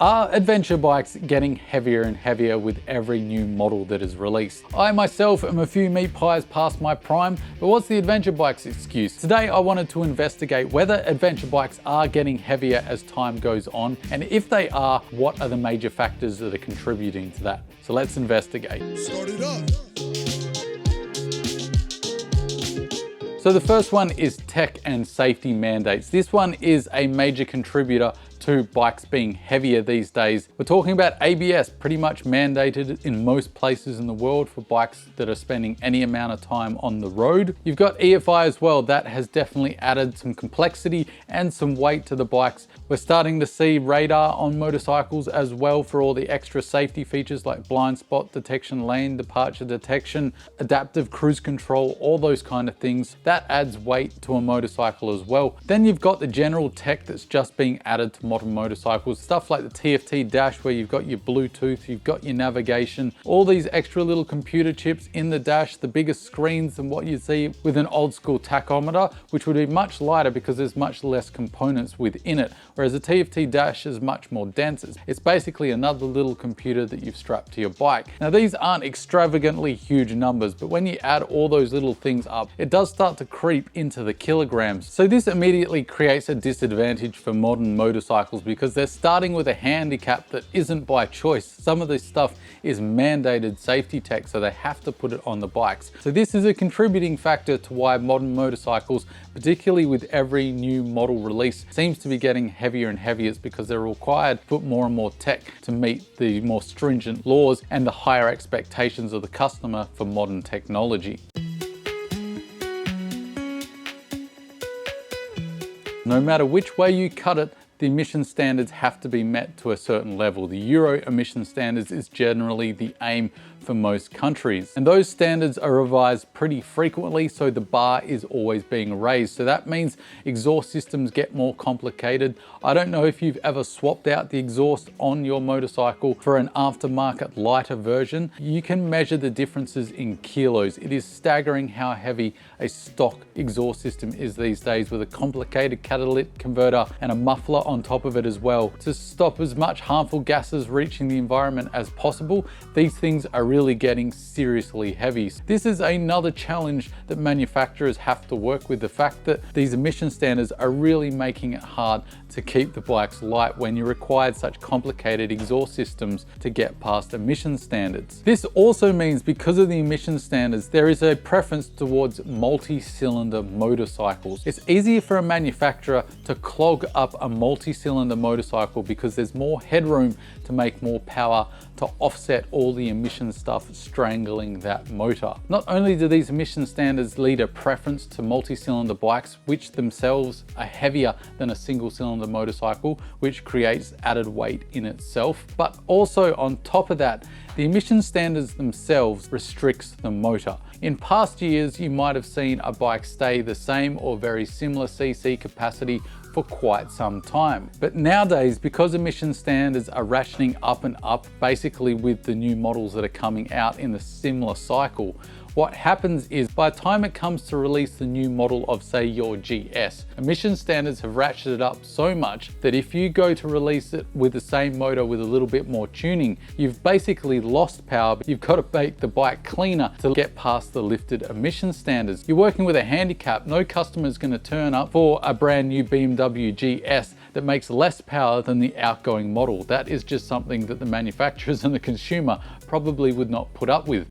Are adventure bikes getting heavier and heavier with every new model that is released? I myself am a few meat pies past my prime, but what's the adventure bike's excuse? Today I wanted to investigate whether adventure bikes are getting heavier as time goes on, and if they are, what are the major factors that are contributing to that? So let's investigate. Start it up. So the first one is tech and safety mandates. This one is a major contributor to bikes being heavier these days. We're talking about ABS, pretty much mandated in most places in the world for bikes that are spending any amount of time on the road. You've got EFI as well. That has definitely added some complexity and some weight to the bikes. We're starting to see radar on motorcycles as well for all the extra safety features like blind spot detection, lane departure detection, adaptive cruise control, all those kind of things. That adds weight to a motorcycle as well. Then you've got the general tech that's just being added to modern motorcycles, stuff like the TFT dash where you've got your Bluetooth, you've got your navigation, all these extra little computer chips in the dash, the bigger screens than what you see with an old school tachometer, which would be much lighter because there's much less components within it, whereas the TFT dash is much more dense. It's basically another little computer that you've strapped to your bike. Now these aren't extravagantly huge numbers, but when you add all those little things up, it does start to creep into the kilograms. So this immediately creates a disadvantage for modern motorcycles because they're starting with a handicap that isn't by choice. Some of this stuff is mandated safety tech, so they have to put it on the bikes. So this is a contributing factor to why modern motorcycles, particularly with every new model release, seems to be getting heavier and heavier. It's because they're required to put more and more tech to meet the more stringent laws and the higher expectations of the customer for modern technology. No matter which way you cut it, the emission standards have to be met to a certain level. The Euro emission standards is generally the aim for most countries. And those standards are revised pretty frequently, so the bar is always being raised. So that means exhaust systems get more complicated. I don't know if you've ever swapped out the exhaust on your motorcycle for an aftermarket lighter version. You can measure the differences in kilos. It is staggering how heavy a stock exhaust system is these days, with a complicated catalytic converter and a muffler on top of it as well. To stop as much harmful gases reaching the environment as possible, these things are really getting seriously heavy. This is another challenge that manufacturers have to work with, the fact that these emission standards are really making it hard to keep the bikes light when you require such complicated exhaust systems to get past emission standards. This also means because of the emission standards, there is a preference towards multi-cylinder motorcycles. It's easier for a manufacturer to clog up a multi-cylinder motorcycle because there's more headroom to make more power to offset all the emission stuff strangling that motor. Not only do these emission standards lead a preference to multi-cylinder bikes, which themselves are heavier than a single cylinder motorcycle, which creates added weight in itself, but also on top of that, the emission standards themselves restricts the motor. In past years, you might have seen a bike stay the same or very similar cc capacity for quite some time. But nowadays, because emission standards are ratcheting up and up, basically with the new models that are coming out in a similar cycle, what happens is by the time it comes to release the new model of, say, your GS, emission standards have ratcheted up so much that if you go to release it with the same motor with a little bit more tuning, you've basically lost power. You've got to make the bike cleaner to get past the lifted emission standards. You're working with a handicap. No customer is going to turn up for a brand new BMW GS that makes less power than the outgoing model. That is just something that the manufacturers and the consumer probably would not put up with.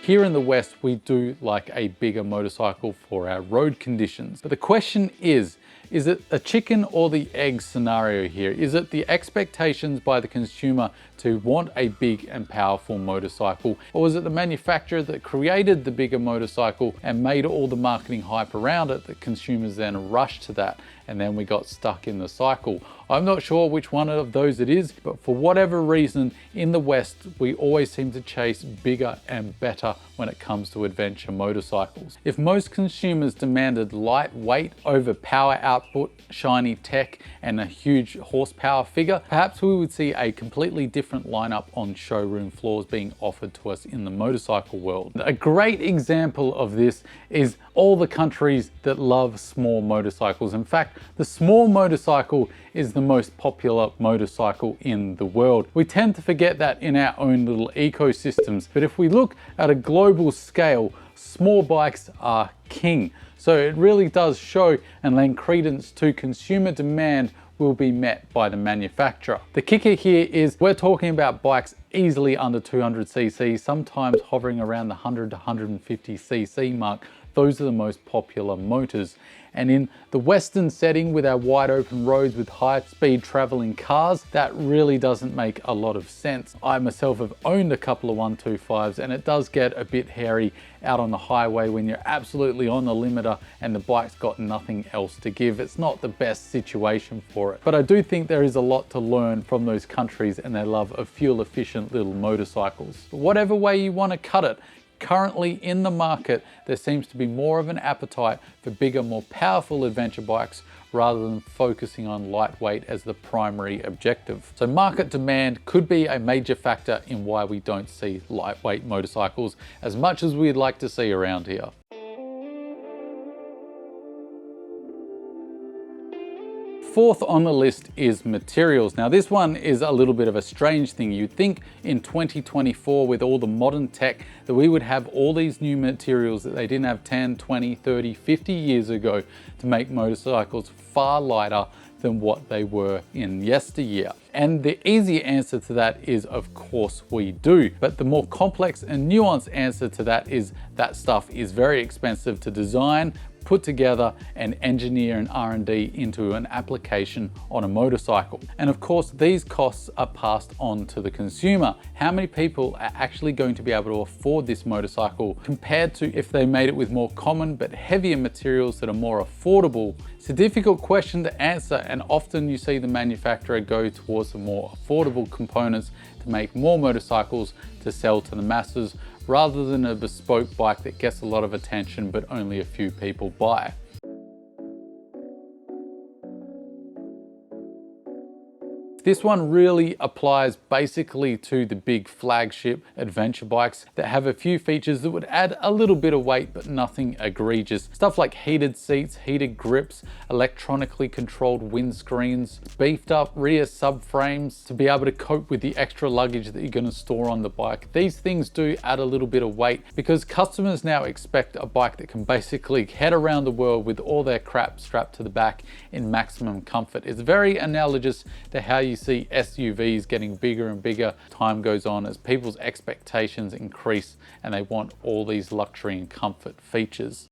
Here in the West, we do like a bigger motorcycle for our road conditions. But the question is it a chicken or the egg scenario here? Is it the expectations by the consumer to want a big and powerful motorcycle? Or was it the manufacturer that created the bigger motorcycle and made all the marketing hype around it that consumers then rushed to that? And then we got stuck in the cycle. I'm not sure which one of those it is, but for whatever reason, in the West, we always seem to chase bigger and better when it comes to adventure motorcycles. If most consumers demanded lightweight over power output output, shiny tech, and a huge horsepower figure, perhaps we would see a completely different lineup on showroom floors being offered to us in the motorcycle world. A great example of this is all the countries that love small motorcycles. In fact, the small motorcycle is the most popular motorcycle in the world. We tend to forget that in our own little ecosystems, but if we look at a global scale, small bikes are king. So it really does show and lend credence to consumer demand will be met by the manufacturer. The kicker here is we're talking about bikes easily under 200cc, sometimes hovering around the 100 to 150cc mark. Those are the most popular motors. And in the Western setting with our wide open roads with high speed traveling cars, that really doesn't make a lot of sense. I myself have owned a couple of 125s and it does get a bit hairy out on the highway when you're absolutely on the limiter and the bike's got nothing else to give. It's not the best situation for it. But I do think there is a lot to learn from those countries and their love of fuel efficient little motorcycles. But whatever way you want to cut it, currently in the market, there seems to be more of an appetite for bigger, more powerful adventure bikes rather than focusing on lightweight as the primary objective. So market demand could be a major factor in why we don't see lightweight motorcycles as much as we'd like to see around here. Fourth on the list is materials. Now this one is a little bit of a strange thing. You'd think in 2024 with all the modern tech that we would have all these new materials that they didn't have 10, 20, 30, 50 years ago to make motorcycles far lighter than what they were in yesteryear. And the easy answer to that is, of course we do. But the more complex and nuanced answer to that is that stuff is very expensive to design, put together and engineer an R&D into an application on a motorcycle. And of course, these costs are passed on to the consumer. How many people are actually going to be able to afford this motorcycle compared to if they made it with more common but heavier materials that are more affordable? It's a difficult question to answer, and often you see the manufacturer go towards the more affordable components to make more motorcycles to sell to the masses, rather than a bespoke bike that gets a lot of attention but only a few people buy. This one really applies basically to the big flagship adventure bikes that have a few features that would add a little bit of weight but nothing egregious. Stuff like heated seats, heated grips, electronically controlled windscreens, beefed up rear subframes to be able to cope with the extra luggage that you're going to store on the bike. These things do add a little bit of weight because customers now expect a bike that can basically head around the world with all their crap strapped to the back in maximum comfort. It's very analogous to how you see SUVs getting bigger and bigger. Time goes on as people's expectations increase and they want all these luxury and comfort features.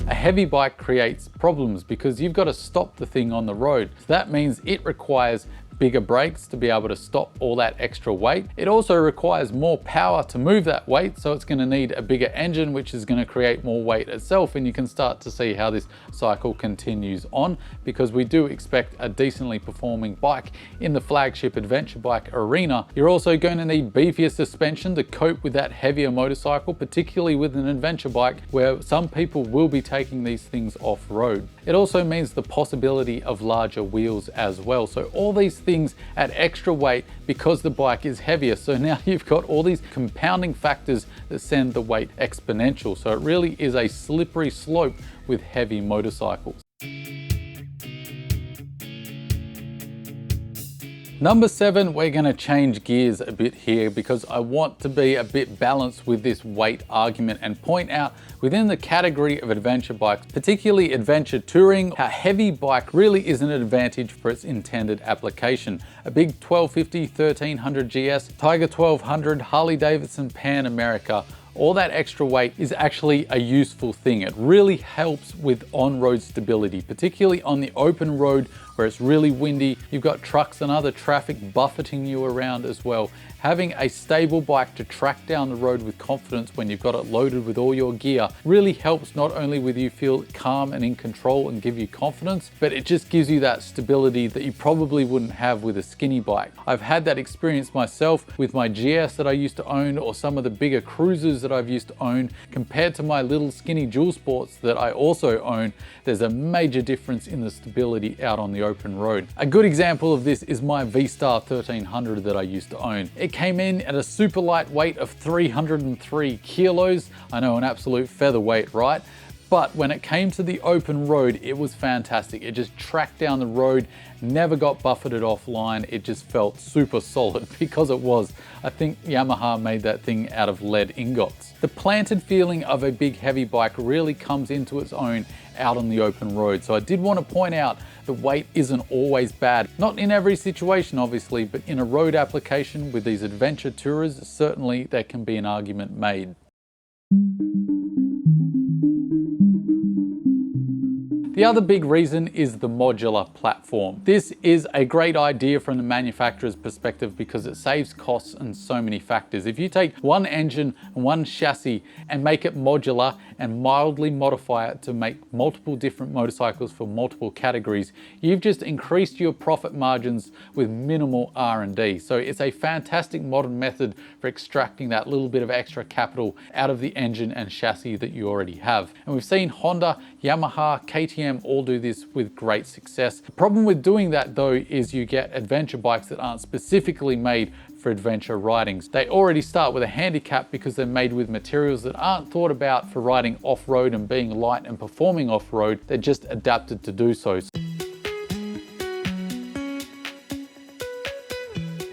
A heavy bike creates problems because you've got to stop the thing on the road. So that means it requires bigger brakes to be able to stop all that extra weight. It also requires more power to move that weight, so it's going to need a bigger engine, which is going to create more weight itself. And you can start to see how this cycle continues on, because we do expect a decently performing bike in the flagship adventure bike arena. You're also going to need beefier suspension to cope with that heavier motorcycle, particularly with an adventure bike where some people will be taking these things off-road. It also means the possibility of larger wheels as well. So all these things add extra weight because the bike is heavier. So now you've got all these compounding factors that send the weight exponential. So it really is a slippery slope with heavy motorcycles. Number 7, we're going to change gears a bit here because I want to be a bit balanced with this weight argument and point out within the category of adventure bikes, particularly adventure touring, how heavy bike really is an advantage for its intended application. A big 1250, 1300 GS, Tiger 1200, Harley Davidson Pan America, all that extra weight is actually a useful thing. It really helps with on-road stability, particularly on the open road where it's really windy, you've got trucks and other traffic buffeting you around as well. Having a stable bike to track down the road with confidence when you've got it loaded with all your gear really helps not only with you feel calm and in control and give you confidence, but it just gives you that stability that you probably wouldn't have with a skinny bike. I've had that experience myself with my GS that I used to own, or some of the bigger cruisers that I've used to own, compared to my little skinny dual sports that I also own. There's a major difference in the stability out on the open road. A good example of this is my V-Star 1300 that I used to own. It came in at a super light weight of 303 kilos. I know, an absolute featherweight, right? But when it came to the open road, it was fantastic. It just tracked down the road, never got buffeted offline. It just felt super solid because it was. I think Yamaha made that thing out of lead ingots. The planted feeling of a big heavy bike really comes into its own out on the open road. So I did want to point out that weight isn't always bad. Not in every situation, obviously, but in a road application with these adventure tourers, certainly there can be an argument made. The other big reason is the modular platform. This is a great idea from the manufacturer's perspective because it saves costs in so many factors. If you take one engine and one chassis and make it modular and mildly modify it to make multiple different motorcycles for multiple categories, you've just increased your profit margins with minimal R&D. So it's a fantastic modern method for extracting that little bit of extra capital out of the engine and chassis that you already have. And we've seen Honda, Yamaha, KTM all do this with great success. The problem with doing that though is you get adventure bikes that aren't specifically made for adventure ridings. They already start with a handicap because they're made with materials that aren't thought about for riding off-road and being light and performing off-road. They're just adapted to do so.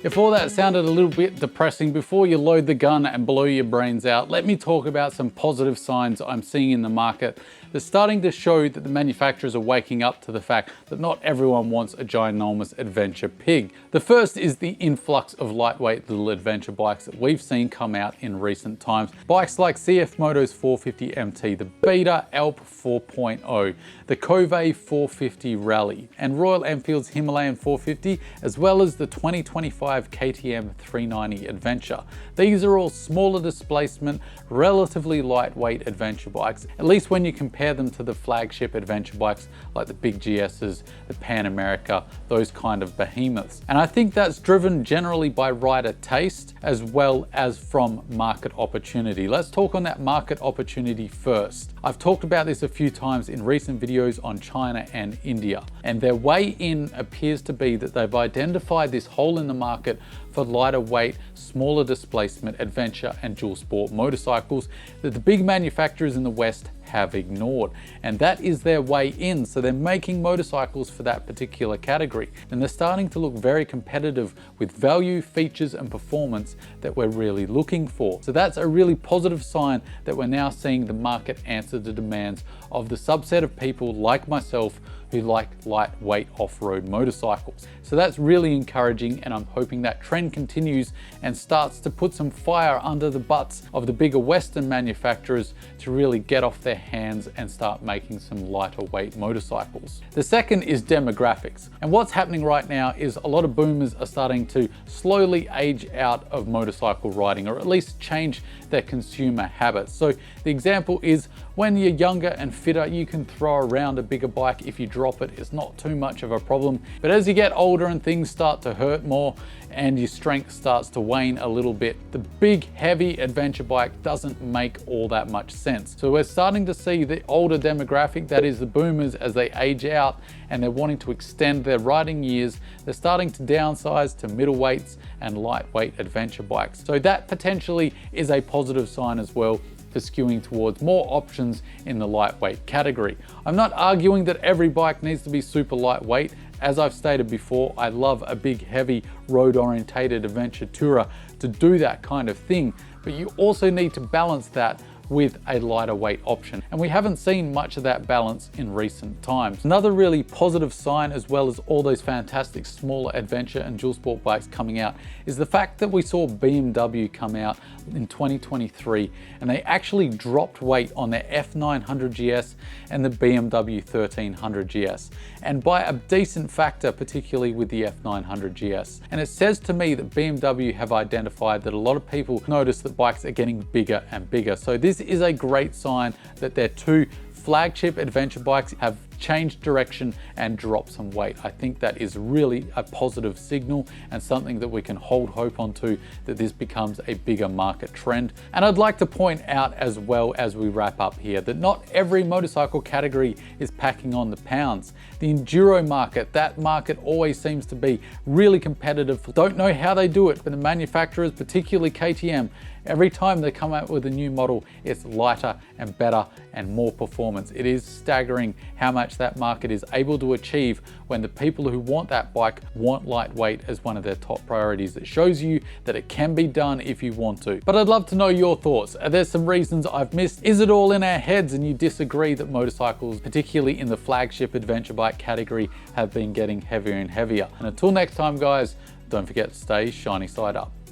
If all that sounded a little bit depressing, before you load the gun and blow your brains out, let me talk about some positive signs I'm seeing in the market. They're starting to show that the manufacturers are waking up to the fact that not everyone wants a ginormous adventure pig. The first is the influx of lightweight little adventure bikes that we've seen come out in recent times. Bikes like CF Moto's 450 MT, the Beta Alp 4.0, the Cove 450 Rally, and Royal Enfield's Himalayan 450, as well as the 2025 KTM 390 Adventure. These are all smaller displacement, relatively lightweight adventure bikes, at least when you compare them to the flagship adventure bikes like the big GS's, the Pan America, those kind of behemoths. And I think that's driven generally by rider taste as well as from market opportunity. Let's talk on that market opportunity first. I've talked about this a few times in recent videos on China and India, and their way in appears to be that they've identified this hole in the market for lighter weight, smaller displacement, adventure and dual sport motorcycles that the big manufacturers in the West have ignored. And that is their way in. So they're making motorcycles for that particular category. And they're starting to look very competitive with value, features and performance that we're really looking for. So that's a really positive sign that we're now seeing the market answer the demands of the subset of people like myself who like lightweight off-road motorcycles. So that's really encouraging, and I'm hoping that trend continues and starts to put some fire under the butts of the bigger Western manufacturers to really get off their hands and start making some lighter weight motorcycles. The second is demographics. And what's happening right now is a lot of boomers are starting to slowly age out of motorcycle riding, or at least change their consumer habits. So the example is when you're younger and fitter, you can throw around a bigger bike. If you drop it, it's not too much of a problem. But as you get older and things start to hurt more and your strength starts to wane a little bit, the big heavy adventure bike doesn't make all that much sense. So we're starting to see the older demographic, that is the boomers, as they age out and they're wanting to extend their riding years, they're starting to downsize to middleweights and lightweight adventure bikes. So that potentially is a positive sign as well for skewing towards more options in the lightweight category. I'm not arguing that every bike needs to be super lightweight. As I've stated before, I love a big, heavy, road-orientated adventure tourer to do that kind of thing. But you also need to balance that with a lighter weight option. And we haven't seen much of that balance in recent times. Another really positive sign, as well as all those fantastic smaller adventure and dual sport bikes coming out, is the fact that we saw BMW come out in 2023 and they actually dropped weight on their F900 GS and the BMW 1300 GS, and by a decent factor, particularly with the F900 GS. And it says to me that BMW have identified that a lot of people notice that bikes are getting bigger and bigger. So this is a great sign that their two flagship adventure bikes have changed direction and dropped some weight. I think that is really a positive signal and something that we can hold hope onto, that this becomes a bigger market trend. And I'd like to point out as well, as we wrap up here, that not every motorcycle category is packing on the pounds. The enduro market, that market always seems to be really competitive. Don't know how they do it, but the manufacturers, particularly KTM, every time they come out with a new model, it's lighter and better and more performance. It is staggering how much that market is able to achieve when the people who want that bike want lightweight as one of their top priorities. It shows you that it can be done if you want to. But I'd love to know your thoughts. Are there some reasons I've missed? Is it all in our heads and you disagree that motorcycles, particularly in the flagship adventure bike category, have been getting heavier and heavier? And until next time, guys, don't forget to stay shiny side up.